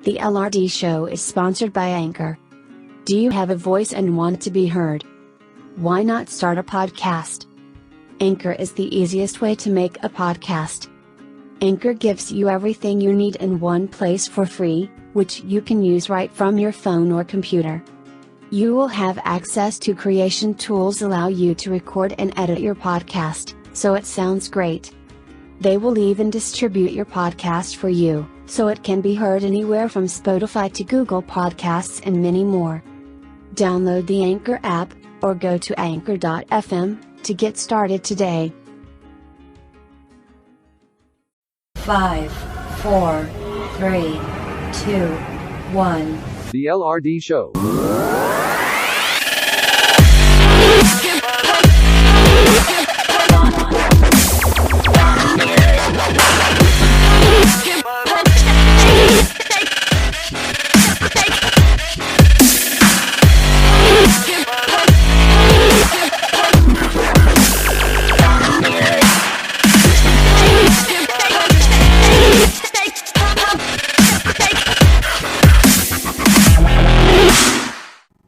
The LRD Show is sponsored by Anchor. Do you have a voice and want to be heard? Why not start a podcast? Anchor is the easiest way to make a podcast. Anchor gives you everything you need in one place for free, which you can use right from your phone or computer. You will have access to creation tools allow you to record and edit your podcast, so it sounds great. They will even distribute your podcast for you, so it can be heard anywhere from Spotify to Google Podcasts and many more. Download the Anchor app, or go to anchor.fm, to get started today. 5, 4, 3, 2, 1. The LRD Show.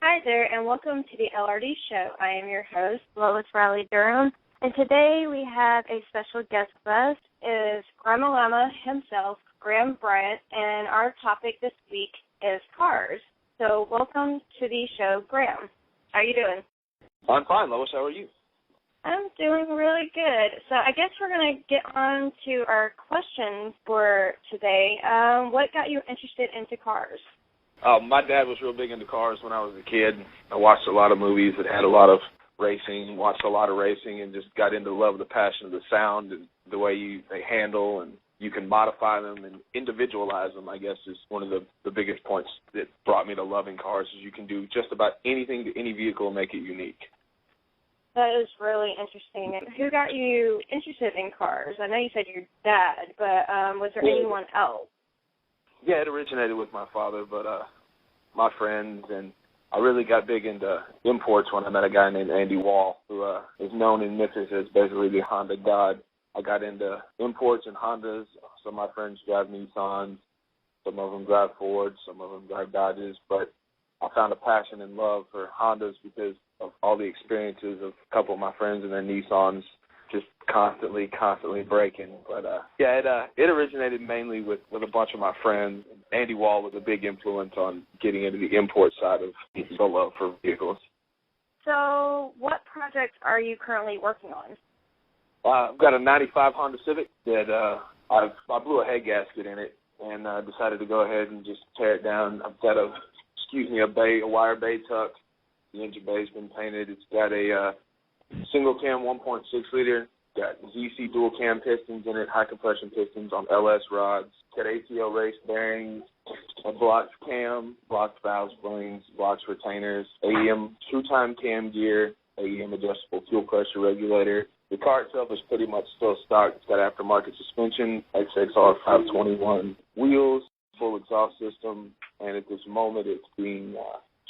Hi there, and welcome to the LRD Show. I am your host, Lois Durham, and today we have a special guest with us. It is Grahamn himself, Grahamn Bryant, and our topic this week is cars. So welcome to the show, Graham. How are you doing? I'm fine, Lois. How are you? I'm doing really good. So I guess we're going to get on to our questions for today. What got you interested into cars? My dad was real big into cars when I was a kid. I watched a lot of movies that had a lot of racing, watched a lot of racing, and just got into the love of the passion of the sound and the way they handle, and you can modify them and individualize them, I guess, is one of the biggest points that brought me to loving cars, is you can do just about anything to any vehicle and make it unique. That is really interesting. And who got you interested in cars? I know you said your dad, but was there anyone else? Yeah, it originated with my father, but my friends, and I really got big into imports when I met a guy named Andy Wall, who is known in Memphis as basically the Honda god. I got into imports and Hondas. Some of my friends drive Nissans, some of them drive Fords, some of them drive Dodges, but I found a passion and love for Hondas because of all the experiences of a couple of my friends and their Nissans just constantly breaking. But it originated mainly with a bunch of my friends. Andy Wall was a big influence on getting into the import side of the love for vehicles. So what projects are you currently working on? I've got a 95 Honda Civic that I blew a head gasket in it and decided to go ahead and just tear it down. I've got a wire bay tuck. The engine bay's been painted. It's got a single cam 1.6 liter, got ZC dual cam pistons in it, high compression pistons on LS rods, got ATO race bearings, a blocked cam, blocked valve springs, blocked retainers, AEM two-time cam gear, AEM adjustable fuel pressure regulator. The car itself is pretty much still stock. It's got aftermarket suspension, XXR 521 wheels, full exhaust system, and at this moment it's being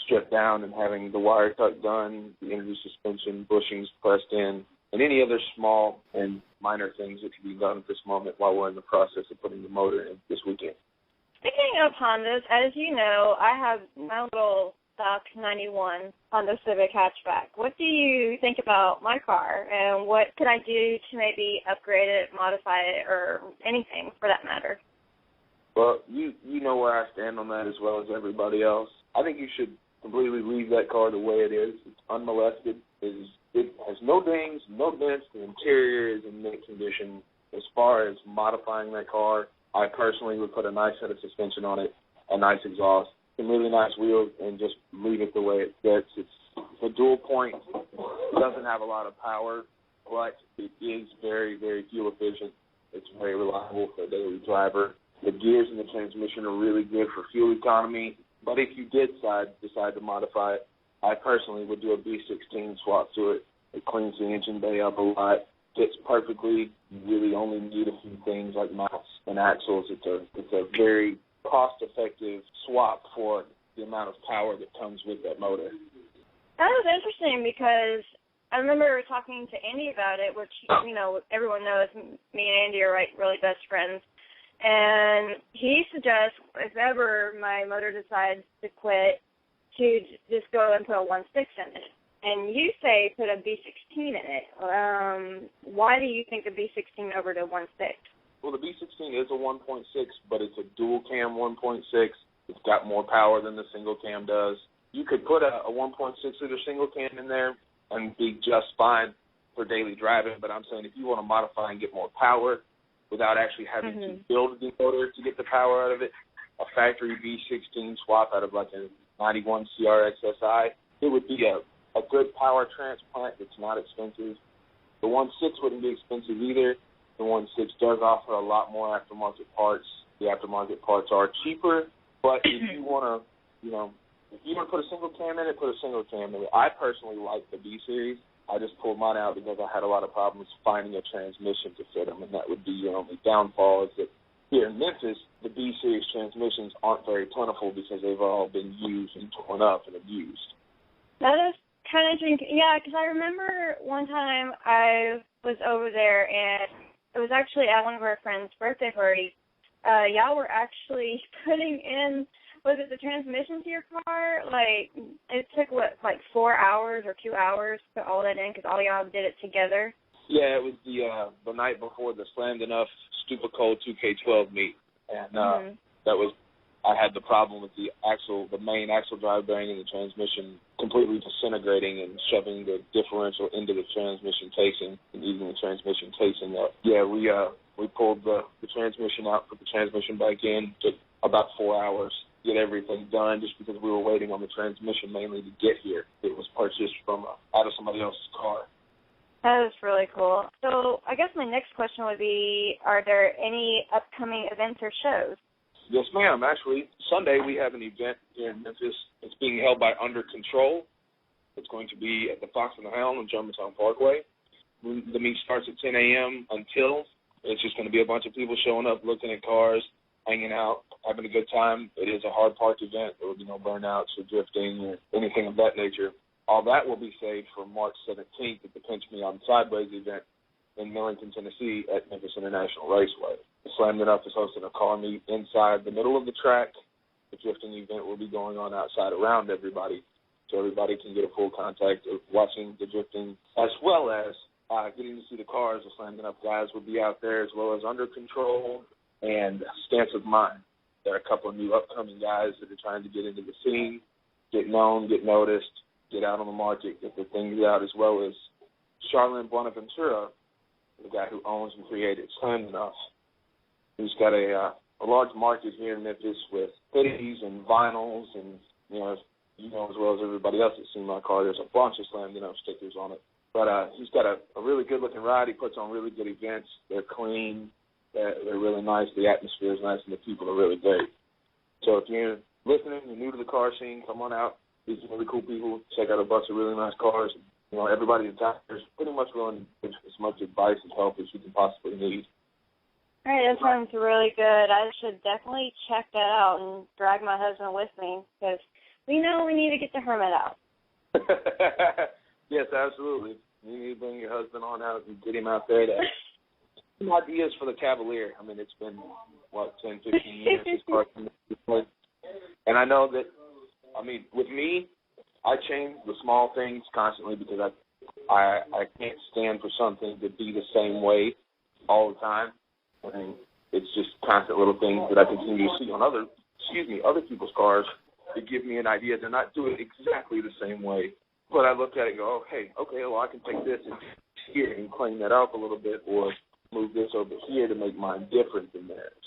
stripped down and having the wire tuck done, the energy suspension bushings pressed in, and any other small and minor things that can be done at this moment while we're in the process of putting the motor in this weekend. Speaking of Hondas, as you know, I have my little stock 91 Honda Civic hatchback. What do you think about my car, and what could I do to maybe upgrade it, modify it, or anything for that matter? Well, you know where I stand on that as well as everybody else. I think you should completely leave that car the way it is. It's unmolested. It has no dings, no dents. The interior is in mint condition. As far as modifying that car, I personally would put a nice set of suspension on it, a nice exhaust, some really nice wheels, and just leave it the way it sits. It's a dual point. It doesn't have a lot of power, but it is very, very fuel efficient. It's very reliable for a daily driver. The gears and the transmission are really good for fuel economy. But if you did decide to modify it, I personally would do a B16 swap to it. It cleans the engine bay up a lot, fits perfectly. You really only need a few things like mounts and axles. It's a very cost-effective swap for the amount of power that comes with that motor. That was interesting because I remember talking to Andy about it, which, you know, everyone knows me and Andy are really best friends. and he suggests if ever my motor decides to quit, to just go and put a 1.6 in it. And you say put a B16 in it. Why do you think a B16 over to 1.6? Well, the B16 is a 1.6, but it's a dual cam 1.6. It's got more power than the single cam does. You could put a 1.6 liter single cam in there and be just fine for daily driving, but I'm saying if you want to modify and get more power without actually having to build the motor to get the power out of it, a factory V16 swap out of like a 91 CRX SI, it would be a good power transplant that's not expensive. The 1.6 wouldn't be expensive either. The 1.6 does offer a lot more aftermarket parts. The aftermarket parts are cheaper, but if you want to, if you want to put a single cam in it, put a single cam in it. I personally like the B-Series. I just pulled mine out because I had a lot of problems finding a transmission to fit them, and that would be your only downfall is that here in Memphis, the B-Series transmissions aren't very plentiful because they've all been used and torn up and abused. That is kind of interesting. Yeah, because I remember one time I was over there, and it was actually at one of our friends' birthday parties. Y'all were actually putting in, was it the transmission to your car? Like, it took, 4 hours or 2 hours to put all that in because all y'all did it together? Yeah, it was the night before the Slammed Enough Stupid Cold 2K12 meet. And that was, I had the problem with the main axle drive bearing and the transmission completely disintegrating and shoving the differential into the transmission casing and eating the transmission casing up. Yeah, we pulled the transmission out, put the transmission back in, took about 4 hours, get everything done just because we were waiting on the transmission mainly to get here. It was purchased from out of somebody else's car. That is really cool. So I guess my next question would be, are there any upcoming events or shows? Yes, ma'am. Actually, Sunday we have an event here in Memphis. It's being held by Under Control. It's going to be at the Fox and the Hound on Germantown Parkway. The meet starts at 10 a.m. until. It's just going to be a bunch of people showing up, looking at cars, hanging out, having a good time. It is a hard parked event. There will be no burnouts or drifting or anything of that nature. All that will be saved for March 17th at the Pinch Me on Sideways event in Millington, Tennessee at Memphis International Raceway. The Slammed Enough is hosting a car meet inside the middle of the track. The drifting event will be going on outside around everybody, so everybody can get a full contact of watching the drifting, as well as getting to see the cars. The Slammed Enough guys will be out there, as well as Under Control and Stance of Mind. There are a couple of new upcoming guys that are trying to get into the scene, get known, get noticed, get out on the market, get their things out, as well as Charlene Bonaventura, the guy who owns and created Slammed Enough. He's got a large market here in Memphis with hoodies and vinyls and, as well as everybody else that's seen my car, there's a bunch of Slammed Enough stickers on it. But he's got a really good-looking ride. He puts on really good events. They're clean. They're really nice. The atmosphere is nice, and the people are really great. So if you're listening, you're new to the car scene, come on out. These are really cool people. Check out a bunch of really nice cars. Everybody in town is pretty much willing to give as much advice and help as you can possibly need. All right, that sounds really good. I should definitely check that out and drag my husband with me because we know we need to get the hermit out. Yes, absolutely. You need to bring your husband on out and get him out there. Some ideas for the Cavalier. I mean, it's been, 10, 15 years since car came into play. And I know that, with me, I change the small things constantly because I can't stand for something to be the same way all the time. I mean, it's just constant little things that I continue to see on other people's cars that give me an idea to not do it exactly the same way. But I look at it and go, okay, well, I can take this and here and clean that up a little bit or move this over here to make mine different than theirs.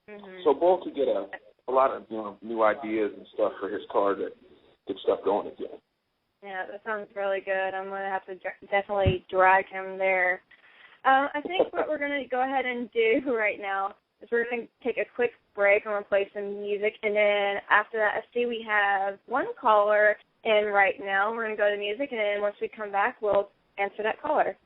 Mm-hmm. So Bull could get a lot of new ideas and stuff for his car to get stuff going again. Yeah, that sounds really good. I'm going to have to definitely drag him there. I think what we're going to go ahead and do right now is we're going to take a quick break and we'll play some music. And then after that, I see we have one caller in right now. We're going to go to music, and then once we come back, we'll answer that caller.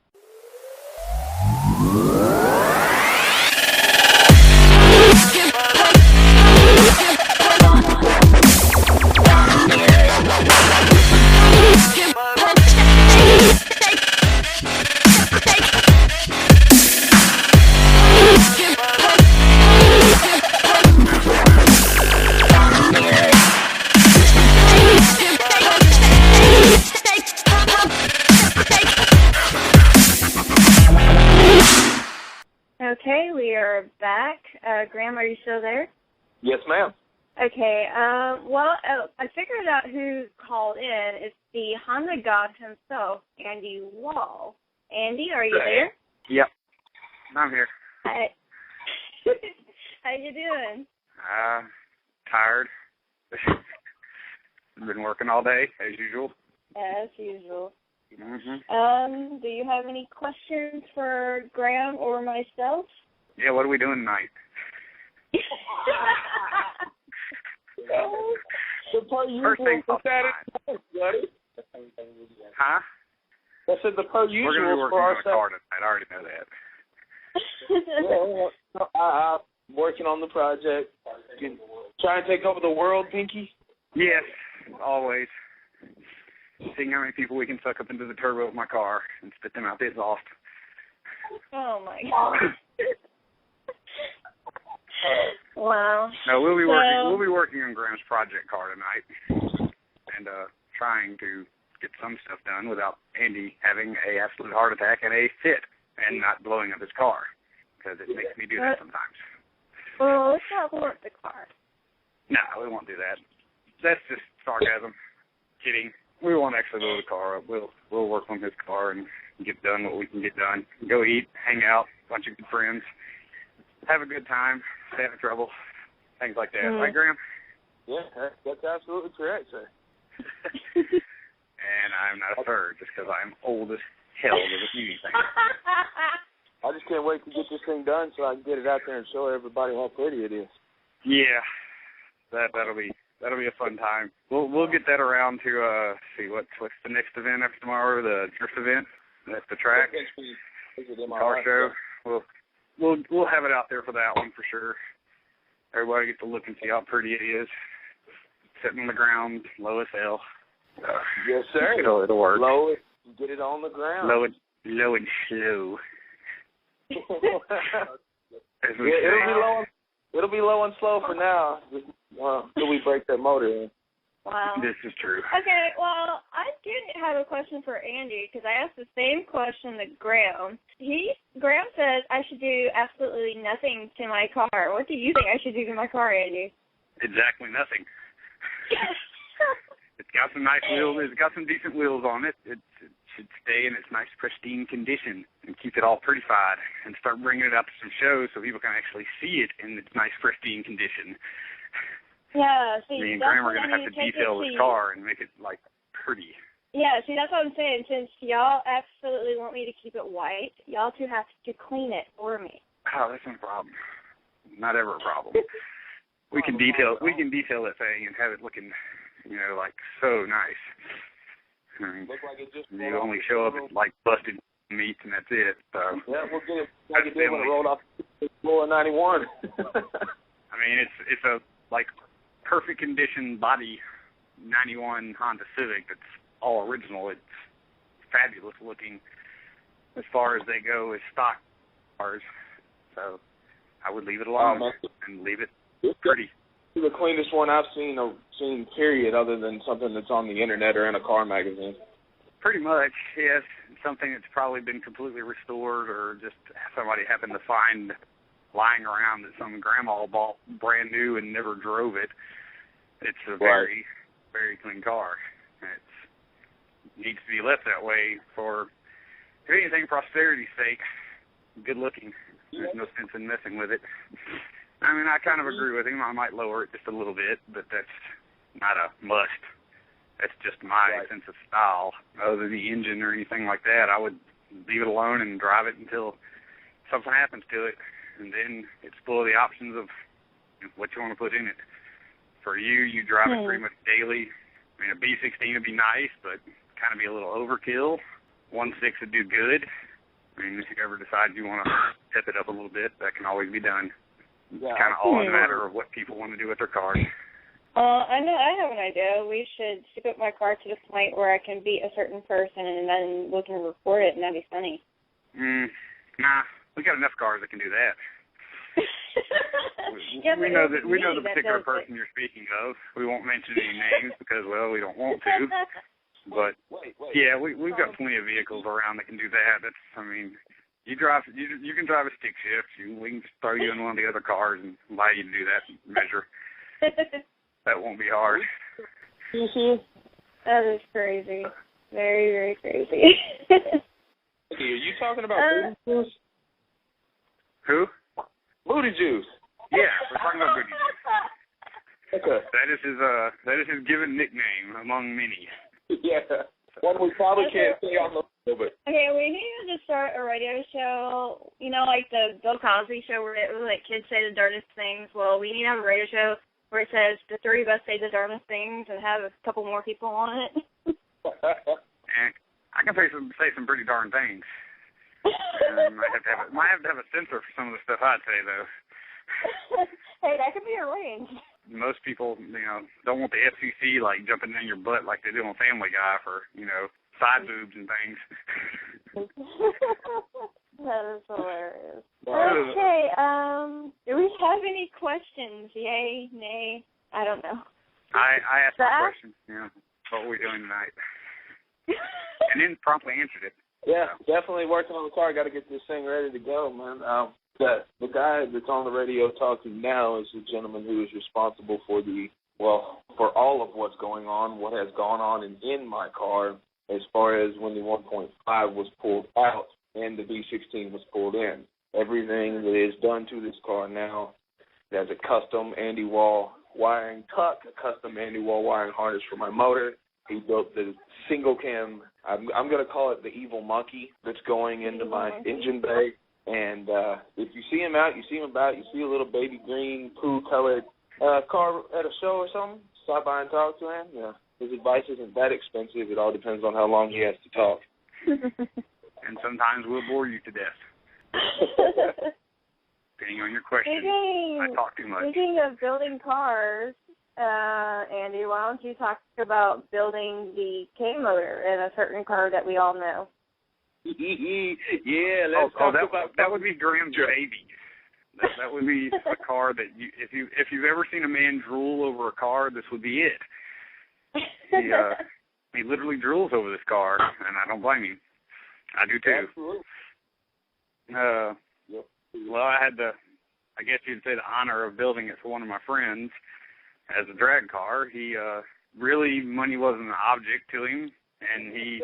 back. Graham, are you still there? Yes, ma'am. Okay, I figured out who called in. It's the Honda God himself, Andy Wall. Andy, are you there? Yep, I'm here. Hi. How you doing? Tired. Been working all day, as usual. As usual. Mm-hmm. Do you have any questions for Graham or myself? Yeah, what are we doing tonight? First thing off the mind. Huh? I said the per usual. We're going to be working for on a car tonight. I already know that. I'm working on the project. Trying to take over the world, Pinky? Yes, always. Seeing how many people we can suck up into the turbo of my car and spit them out the exhaust. Oh, my God. Wow. No, we'll be working on Graham's project car tonight, and trying to get some stuff done without Andy having a absolute heart attack and a fit and not blowing up his car, because it makes me do that sometimes. Well, let's not blow up the car. No, we won't do that. That's just sarcasm. Kidding. We won't actually blow the car up. We'll work on his car and get done what we can get done. Go eat, hang out, bunch of good friends, have a good time, stay out of trouble, things like that. Right, Graham? Yeah, that's absolutely correct, sir. And I'm not a third just because I'm old as hell to do anything. I just can't wait to get this thing done so I can get it out there and show everybody how pretty it is. Yeah, that'll be a fun time. We'll get that around to see what's the next event after tomorrow, the drift event at the track, car show. We'll have it out there for that one for sure. Everybody gets to look and see how pretty it is. Sitting on the ground, low as hell. Yes, sir. It'll work. Low, get it on the ground. Low and slow. It'll be low and slow for now until we break that motor in. Wow. This is true. Okay, well, I did have a question for Andy, because I asked the same question to Graham. Graham says I should do absolutely nothing to my car. What do you think I should do to my car, Andy? Exactly nothing. It's got some nice wheels. It's got some decent wheels on it. It should stay in its nice, pristine condition and keep it all prettified and start bringing it up to some shows so people can actually see it in its nice, pristine condition. Yeah, see, me and Graham are going to have to detail this car and make it, like, pretty. Yeah, see, that's what I'm saying. Since y'all absolutely want me to keep it white, y'all two have to clean it for me. Oh, that's no problem. Not ever a problem. We can detail that thing and have it looking, like so nice. Look like it just you only show up at, like, busted meat and that's it. So yeah, we'll get it like it did when it rolled off the floor of 91. I mean, it's a, like, perfect condition body 91 Honda Civic that's all original. It's fabulous looking as far as they go as stock cars. So I would leave it alone and leave it pretty. It's the cleanest one I've seen period, other than something that's on the internet or in a car magazine. Pretty much, yes. Something that's probably been completely restored or just somebody happened to find lying around that some grandma bought brand new and never drove it. It's a very, very clean car. It needs to be left that way for, if anything, posterity's sake. Good looking. There's no sense in messing with it. I mean, I kind of agree with him. I might lower it just a little bit, but that's not a must. That's just my sense of style. Other than the engine or anything like that, I would leave it alone and drive it until something happens to it. And then explore the options of what you want to put in it. For you drive it pretty much daily. I mean, a B16 would be nice, but kind of be a little overkill. 1.6 would do good. I mean, if you ever decide you want to step it up a little bit, that can always be done. It's kind of all a matter of what people want to do with their cars. I know. I have an idea. We should stick up my car to the point where I can beat a certain person, and then we can record it, and that'd be funny. Nah, we got enough cars that can do that. we know the particular person you're speaking of. We won't mention any names because, well, we don't want to. But yeah, we've got plenty of vehicles around that can do that. You can drive a stick shift. We can throw you in one of the other cars and allow you to do that measure. That won't be hard. That is crazy. Very, very crazy. Are you talking about booty juice? Who? Booty juice. Yeah, we're talking about booty juice. Okay. That is his given nickname among many. Yeah. One we probably can't say on the radio, but. Okay, we need to start a radio show, like the Bill Cosby show where it was like kids say the darndest things. Well, we need to have a radio show where it says the three of us say the darndest things and have a couple more people on it. And I can say some pretty darn things. Might have to have a censor for some of the stuff I'd say, though. Hey, that could be arranged. Most people, don't want the FCC jumping in your butt like they do on Family Guy for, side boobs and things. That is hilarious. Okay, do we have any questions? Yay, nay? I don't know. I asked my question. What are we doing tonight? And then promptly answered it. Yeah, definitely working on the car. Got to get this thing ready to go, man. The guy that's on the radio talking now is the gentleman who is responsible for for all of what's going on, what has gone on in my car as far as when the 1.5 was pulled out and the V16 was pulled in. Everything that is done to this car now, there's a custom Andy Wall wiring tuck, a custom Andy Wall wiring harness for my motor. He built the single cam, I'm going to call it the evil monkey that's going into my engine bay. And if you see him out, you see him about, you see a little baby green, poo-colored car at a show or something, stop by and talk to him. Yeah. His advice isn't that expensive. It all depends on how long he has to talk. And sometimes we'll bore you to death. Depending on your question, I talk too much. Speaking of building cars, Andy, why don't you talk about building the K-motor in a certain car that we all know? Yeah, let's talk about that would be Graham's baby. That would be a car that if you've ever seen a man drool over a car, this would be it. He literally drools over this car, and I don't blame him. I do too. Absolutely. Well, I had I guess you'd say, the honor of building it for one of my friends as a drag car. He really, money wasn't an object to him, and he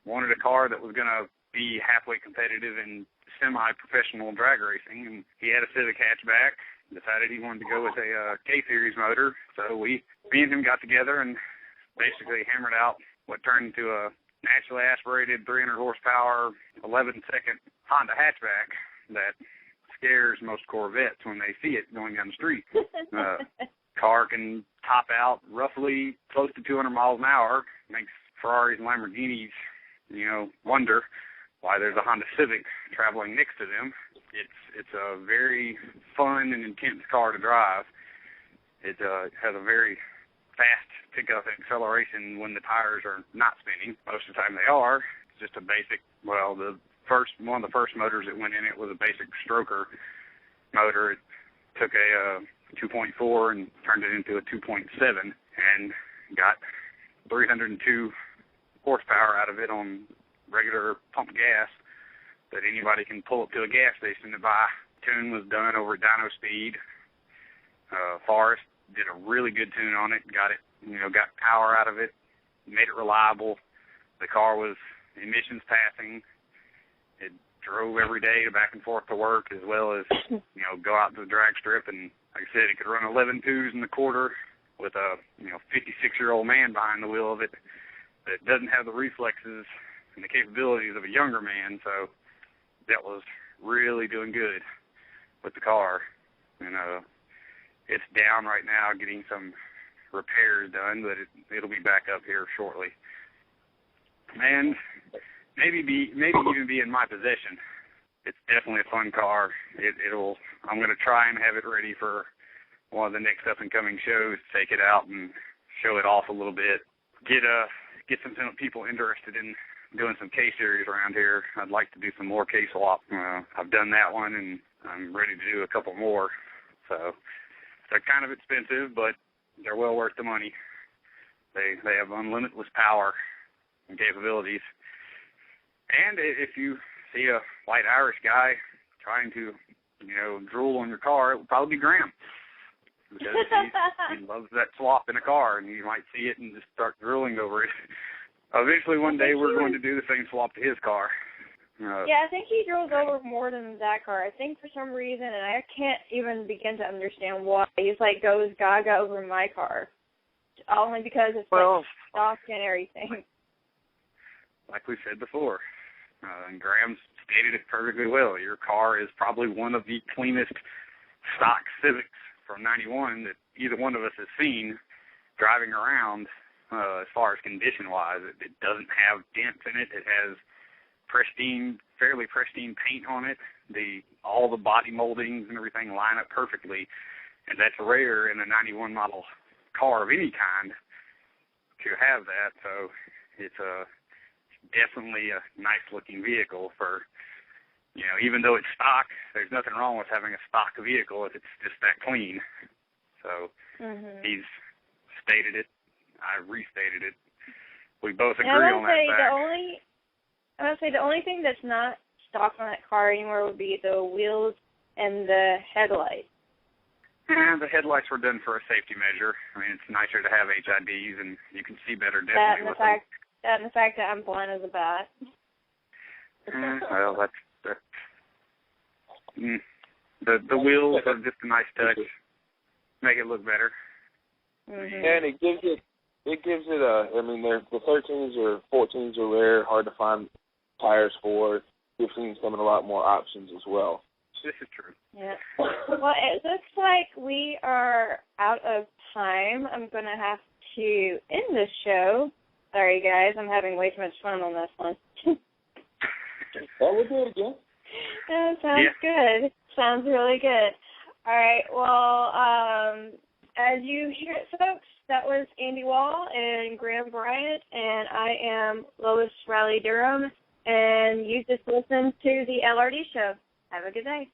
wanted a car that was going to be halfway competitive in semi-professional drag racing, and he had a Civic hatchback, decided he wanted to go with a K-Series motor, so me and him got together and basically hammered out what turned into a naturally aspirated 300 horsepower, 11-second Honda hatchback that scares most Corvettes when they see it going down the street. Car can top out roughly close to 200 miles an hour, makes Ferraris and Lamborghinis, wonder why there's a Honda Civic traveling next to them. It's a very fun and intense car to drive. It has a very fast pickup and acceleration when the tires are not spinning. Most of the time they are. It's just a basic, one of the first motors that went in it was a basic stroker motor. It took a 2.4 and turned it into a 2.7 and got 302 horsepower out of it on regular pump gas that anybody can pull up to a gas station to buy. Tune was done over at Dyno Speed. Forrest did a really good tune on it, got power out of it, made it reliable. The car was emissions passing. It drove every day back and forth to work, as well as, go out to the drag strip. And like I said, it could run 11.2s in the quarter with a, 56-year-old man behind the wheel of it that doesn't have the reflexes and the capabilities of a younger man. So that was really doing good with the car. And it's down right now getting some repairs done, but it'll be back up here shortly. And maybe even be in my possession. It's definitely a fun car. I'm going to try and have it ready for one of the next up-and-coming shows, take it out and show it off a little bit, get some people interested in doing some K-Series around here. I'd like to do some more K-Swap. I've done that one, and I'm ready to do a couple more. So they're kind of expensive, but they're well worth the money. They have unlimitless power and capabilities. And if you see a white Irish guy trying to, drool on your car, it would probably be Grahamn. Because he loves that slop in a car, and you might see it and just start drooling over it. Eventually, one day, we're going to do the same slop to his car. Yeah, I think he drove over more than that car. I think for some reason, and I can't even begin to understand why, he's like goes gaga over my car. Only because it's stock and everything. Like we said before, and Graham's stated it perfectly well. Your car is probably one of the cleanest stock Civics from 91 that either one of us has seen driving around as far as condition-wise. It doesn't have dents in it. It has fairly pristine paint on it. All the body moldings and everything line up perfectly, and that's rare in a 91 model car of any kind to have that. So it's definitely a nice-looking vehicle for, even though it's stock, there's nothing wrong with having a stock vehicle if it's just that clean. So he's stated it. I restated it. We both agree on that fact. I would say the only thing that's not stock on that car anymore would be the wheels and the headlights. The headlights were done for a safety measure. I mean, it's nicer to have HIDs, and you can see better definitely with them. And the fact that I'm blind as a bat. Well, that's the wheels are just a nice touch. Make it look better. And it gives it the 13s or 14s are rare, hard to find tires for. 15s come in a lot more options as well. This is true. Yeah. Well, it looks like we are out of time. I'm going to have to end this show. Sorry, guys. I'm having way too much fun on this one. Well, we'll do it again. That sounds good. Sounds really good. All right. Well, as you hear it, folks, that was Andy Wall and Grahamn Bryant, and I am Lois Riley Durham, and you just listened to the LRD Show. Have a good day.